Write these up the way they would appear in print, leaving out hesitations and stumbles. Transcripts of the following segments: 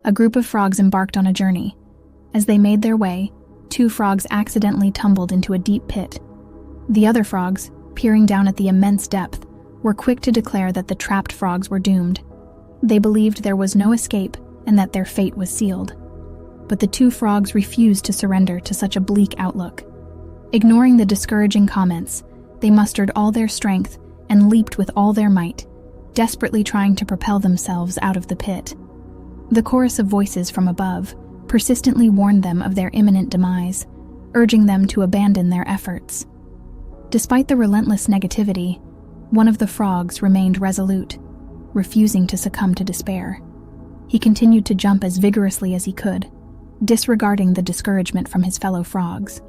a group of frogs embarked on a journey. As they made their way, 2 frogs accidentally tumbled into a deep pit. The other frogs, peering down at the immense depth, were quick to declare that the trapped frogs were doomed. They believed there was no escape and that their fate was sealed. But the 2 frogs refused to surrender to such a bleak outlook. Ignoring the discouraging comments, they mustered all their strength and leaped with all their might, desperately trying to propel themselves out of the pit. The chorus of voices from above persistently warned them of their imminent demise, urging them to abandon their efforts. Despite the relentless negativity, one of the frogs remained resolute, refusing to succumb to despair. He continued to jump as vigorously as he could, disregarding the discouragement from his fellow frogs.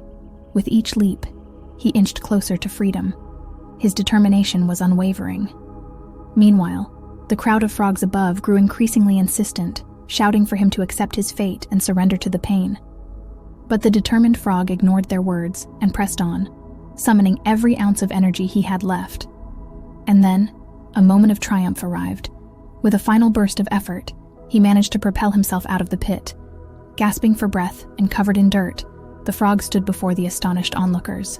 With each leap, he inched closer to freedom. His determination was unwavering. Meanwhile, the crowd of frogs above grew increasingly insistent, shouting for him to accept his fate and surrender to the pain. But the determined frog ignored their words and pressed on, summoning every ounce of energy he had left. And then, a moment of triumph arrived. With a final burst of effort, he managed to propel himself out of the pit. Gasping for breath and covered in dirt, the frog stood before the astonished onlookers.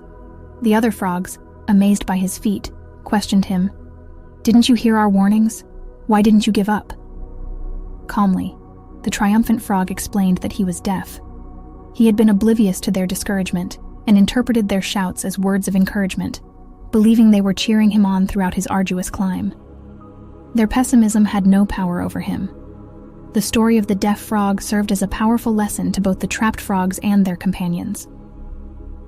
The other frogs, amazed by his feat, questioned him. "Didn't you hear our warnings? Why didn't you give up?" Calmly, the triumphant frog explained that he was deaf. He had been oblivious to their discouragement and interpreted their shouts as words of encouragement, believing they were cheering him on throughout his arduous climb. Their pessimism had no power over him. The story of the deaf frog served as a powerful lesson to both the trapped frogs and their companions.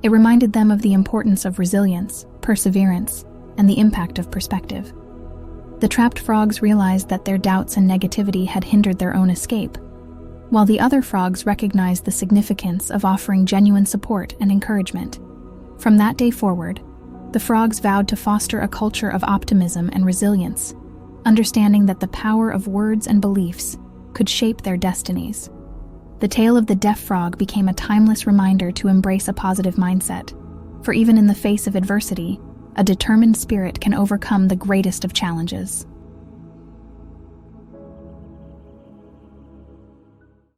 It reminded them of the importance of resilience, perseverance, and the impact of perspective. The trapped frogs realized that their doubts and negativity had hindered their own escape, while the other frogs recognized the significance of offering genuine support and encouragement. From that day forward, the frogs vowed to foster a culture of optimism and resilience, understanding that the power of words and beliefs could shape their destinies. The tale of the deaf frog became a timeless reminder to embrace a positive mindset, for even in the face of adversity, a determined spirit can overcome the greatest of challenges.